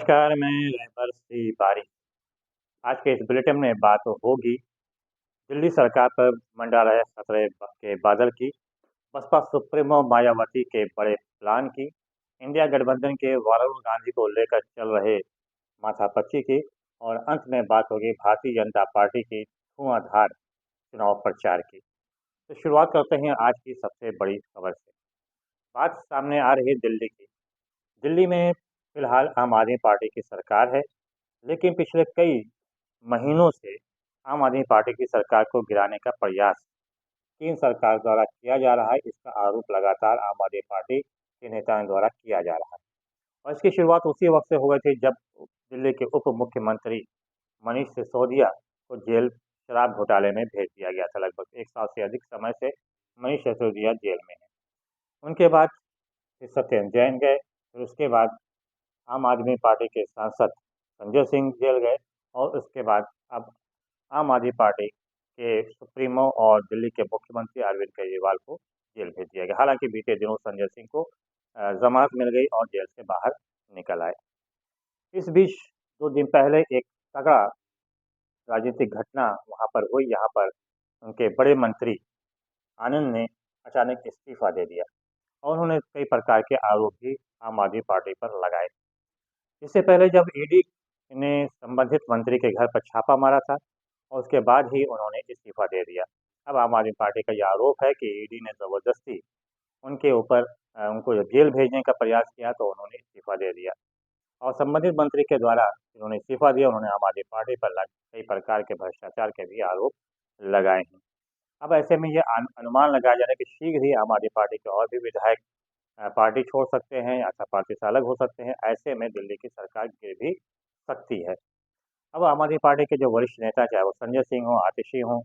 नमस्कार, मैं रहबर सिंह बारी। आज के इस बुलेटिन में बात होगी दिल्ली सरकार पर मंडरा रहे खतरे के बादल की, बसपा सुप्रीमो मायावती के बड़े प्लान की, इंडिया गठबंधन के राहुल गांधी को लेकर चल रहे माथापच्ची की और अंत में बात होगी भारतीय जनता पार्टी की धुआंधार चुनाव प्रचार की। तो शुरुआत करते हैं आज की सबसे बड़ी खबर से। बात सामने आ रही है दिल्ली की। दिल्ली में फिलहाल आम आदमी पार्टी की सरकार है, लेकिन पिछले कई महीनों से आम आदमी पार्टी की सरकार को गिराने का प्रयास केंद्र सरकार द्वारा किया जा रहा है। इसका आरोप लगातार आम आदमी पार्टी के नेताओं द्वारा किया जा रहा है और इसकी शुरुआत उसी वक्त से हो गई थी जब दिल्ली के उप मुख्यमंत्री मनीष सिसोदिया को जेल शराब घोटाले में भेज दिया गया था। लगभग 1 साल से अधिक समय से मनीष सिसोदिया जेल में है। उनके बाद फिर सत्येंद्र जैन गए, फिर उसके बाद आम आदमी पार्टी के सांसद संजय सिंह जेल गए और उसके बाद अब आम आदमी पार्टी के सुप्रीमो और दिल्ली के मुख्यमंत्री अरविंद केजरीवाल को जेल भेज दिया गया। हालांकि बीते दिनों संजय सिंह को जमानत मिल गई और जेल से बाहर निकल आए। इस बीच 2 दिन पहले एक तगड़ा राजनीतिक घटना वहां पर हुई। यहाँ पर उनके बड़े मंत्री आनंद ने अचानक इस्तीफा दे दिया और उन्होंने कई प्रकार के आरोप भी आम आदमी पार्टी पर लगाए। इससे पहले जब ईडी ने संबंधित मंत्री के घर पर छापा मारा था और उसके बाद ही उन्होंने इस्तीफा दे दिया। अब आम आदमी पार्टी का यह आरोप है कि ईडी ने ज़बरदस्ती उनके ऊपर उनको जब जेल भेजने का प्रयास किया तो उन्होंने इस्तीफा दे दिया और संबंधित मंत्री के द्वारा उन्होंने इस्तीफा दिया। उन्होंने आम आदमी पार्टी पर कई प्रकार के भ्रष्टाचार के भी आरोप लगाए हैं। अब ऐसे में ये अनुमान लगाया जा रहा है कि शीघ्र ही आम आदमी पार्टी के और भी विधायक पार्टी छोड़ सकते हैं या पार्टी से अलग हो सकते हैं। ऐसे में दिल्ली की सरकार गिर भी सकती है। अब आम आदमी पार्टी के जो वरिष्ठ नेता, चाहे वो संजय सिंह हो, आतिशी हों,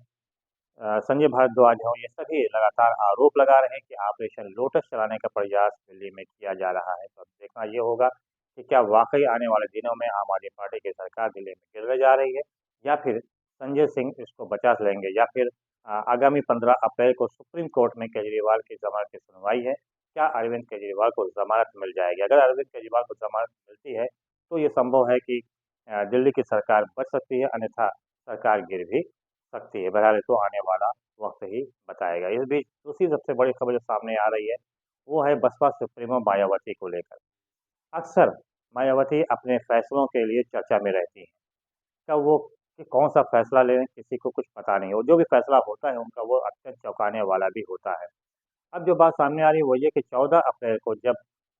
संजय भारद्वाज हों, ये सभी लगातार आरोप लगा रहे हैं कि ऑपरेशन लोटस चलाने का प्रयास दिल्ली में किया जा रहा है। तो अब देखना ये होगा कि क्या वाकई आने वाले दिनों में आम आदमी पार्टी की सरकार दिल्ली में गिरने जा रही है या फिर संजय सिंह इसको बचा लेंगे या फिर आगामी 15 अप्रैल को सुप्रीम कोर्ट में केजरीवाल की जमानत की सुनवाई है। क्या अरविंद केजरीवाल को जमानत मिल जाएगी? अगर अरविंद केजरीवाल को जमानत मिलती है तो ये संभव है कि दिल्ली की सरकार बच सकती है, अन्यथा सरकार गिर भी सकती है। बहरहाल तो आने वाला वक्त ही बताएगा। इस बीच दूसरी सबसे बड़ी खबर जो सामने आ रही है वो है बसपा सुप्रीमो मायावती को लेकर। अक्सर मायावती अपने फैसलों के लिए चर्चा में रहती हैं। क्या वो कि कौन सा फैसला लें किसी को कुछ पता नहीं हो, जो भी फैसला होता है उनका वो अत्यंत चौंकाने वाला भी होता है। अब जो बात सामने आ रही है वो ये कि 14 अप्रैल को जब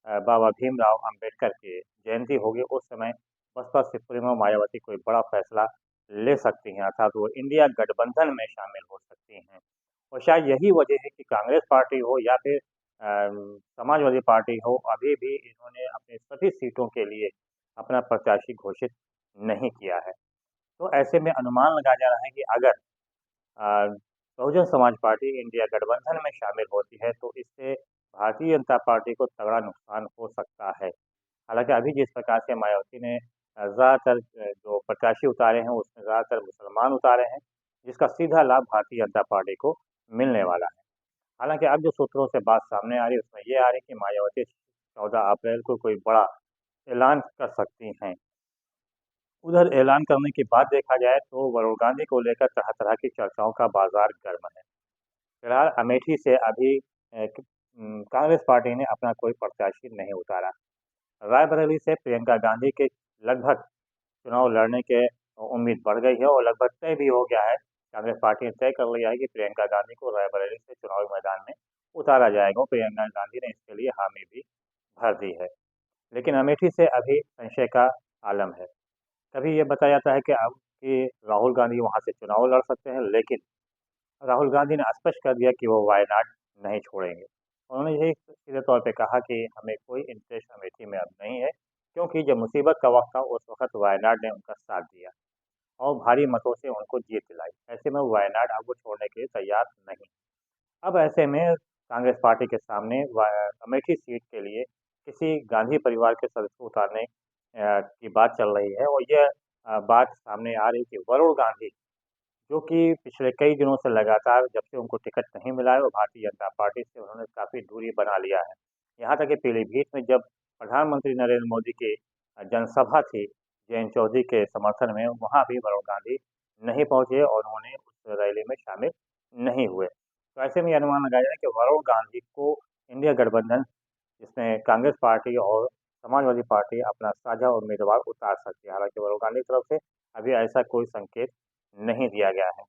बाबा भीमराव अंबेडकर की जयंती होगी उस समय बसपा सुप्रीमो मायावती कोई बड़ा फैसला ले सकती हैं, अर्थात वो इंडिया गठबंधन में शामिल हो सकती हैं। और शायद यही वजह है कि कांग्रेस पार्टी हो या फिर समाजवादी पार्टी हो, अभी भी इन्होंने अपनी सभी सीटों के लिए अपना प्रत्याशी घोषित नहीं किया है। तो ऐसे में अनुमान लगाया जा रहा है कि अगर अ, बहुजन समाज पार्टी इंडिया गठबंधन में शामिल होती है तो इससे भारतीय जनता पार्टी को तगड़ा नुकसान हो सकता है। हालांकि अभी जिस प्रकार से मायावती ने ज़्यादातर जो प्रत्याशी उतारे हैं उसमें ज़्यादातर मुसलमान उतारे हैं, जिसका सीधा लाभ भारतीय जनता पार्टी को मिलने वाला है। हालांकि अब जो सूत्रों से बात सामने आ रही है उसमें ये आ रही है कि मायावती 14 अप्रैल को कोई बड़ा ऐलान कर सकती हैं। उधर ऐलान करने की बात देखा जाए तो वरुण गांधी को लेकर तरह तरह की चर्चाओं का बाजार गर्म है। फिलहाल अमेठी से अभी कांग्रेस पार्टी ने अपना कोई प्रत्याशी नहीं उतारा। रायबरेली से प्रियंका गांधी के लगभग चुनाव लड़ने के उम्मीद बढ़ गई है और लगभग तय भी हो गया है। कांग्रेस पार्टी ने तय कर लिया है कि प्रियंका गांधी को रायबरेली से चुनावी मैदान में उतारा जाएगा। प्रियंका गांधी ने इसके लिए हामी भी भर दी है, लेकिन अमेठी से अभी संशय का आलम है। कभी ये बताया जाता है कि राहुल गांधी वहां से चुनाव लड़ सकते हैं, लेकिन राहुल गांधी ने स्पष्ट कर दिया कि वो वायनाड नहीं छोड़ेंगे। उन्होंने यही सीधे तौर पे कहा कि हमें कोई इंटरेस्ट अमेठी में अब नहीं है, क्योंकि जब मुसीबत का वक्त था उस वक्त वायनाड ने उनका साथ दिया और भारी मतों से उनको जीत दिलाई। ऐसे में वायनाड अब वो छोड़ने के लिए तैयार नहीं। अब ऐसे में कांग्रेस पार्टी के सामने अमेठी सीट के लिए किसी गांधी परिवार के सदस्य को उतारने की बात चल रही है और यह बात सामने आ रही कि वरुण गांधी, जो कि पिछले कई दिनों से लगातार जब से उनको टिकट नहीं मिला है और भारतीय जनता पार्टी से उन्होंने काफ़ी दूरी बना लिया है। यहाँ तक कि पीलीभीत में जब प्रधानमंत्री नरेंद्र मोदी के जनसभा थी जयंत चौधरी के समर्थन में, वहाँ भी वरुण गांधी नहीं पहुंचे और उन्होंने उस रैली में शामिल नहीं हुए। तो ऐसे में ये अनुमान लगाया जाए कि वरुण गांधी को इंडिया गठबंधन, जिसमें कांग्रेस पार्टी और समाजवादी पार्टी अपना साझा उम्मीदवार उतार सकती है। हालांकि वरुण गांधी की तरफ से अभी ऐसा कोई संकेत नहीं दिया गया है।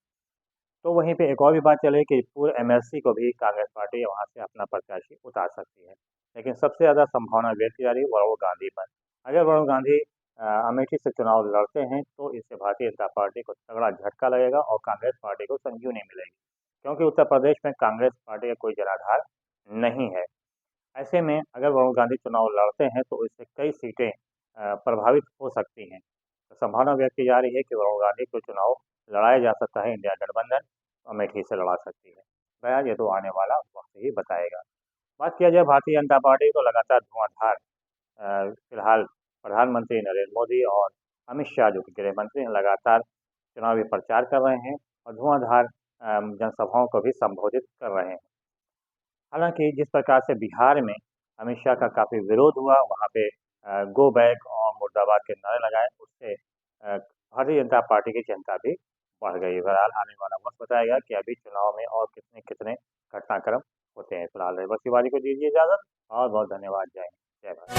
तो वहीं पे एक और भी बात चले कि पूर्व एमएलसी को भी कांग्रेस पार्टी वहाँ से अपना प्रत्याशी उतार सकती है। लेकिन सबसे ज़्यादा संभावना व्यक्त की जा रही है वरुण गांधी पर। अगर वरुण गांधी अमेठी से चुनाव लड़ते हैं तो इससे भारतीय जनता पार्टी को तगड़ा झटका लगेगा और कांग्रेस पार्टी को संजीवनी मिलेगी, क्योंकि उत्तर प्रदेश में कांग्रेस पार्टी का कोई जनाधार नहीं है। ऐसे में अगर वरुण गांधी चुनाव लड़ते हैं तो इससे कई सीटें प्रभावित हो सकती हैं। तो संभावना व्यक्त की जा रही है कि वरुण गांधी को चुनाव लड़ाया जा सकता है, इंडिया गठबंधन अमेठी से लड़ा सकती है। बहरहाल ये तो आने वाला वक्त ही बताएगा। बात किया जाए भारतीय जनता पार्टी तो लगातार धुआंधार फिलहाल प्रधानमंत्री नरेंद्र मोदी और अमित शाह जो कि गृह मंत्री हैं, लगातार चुनावी प्रचार कर रहे हैं और धुआंधार जनसभाओं को भी संबोधित कर रहे हैं। हालांकि जिस प्रकार से बिहार में अमित शाह का काफ़ी विरोध हुआ, वहाँ पे गो बैक और मुर्दाबाद के नारे लगाए, उससे भारतीय जनता पार्टी की चिंता भी बढ़ गई। बहरहाल आने वाला वक्त बताएगा कि अभी चुनाव में और कितने कितने घटनाक्रम होते हैं। फिलहाल बस शिवाजी को दीजिए इजाज़त और बहुत धन्यवाद। जय हिंद, जय भारत।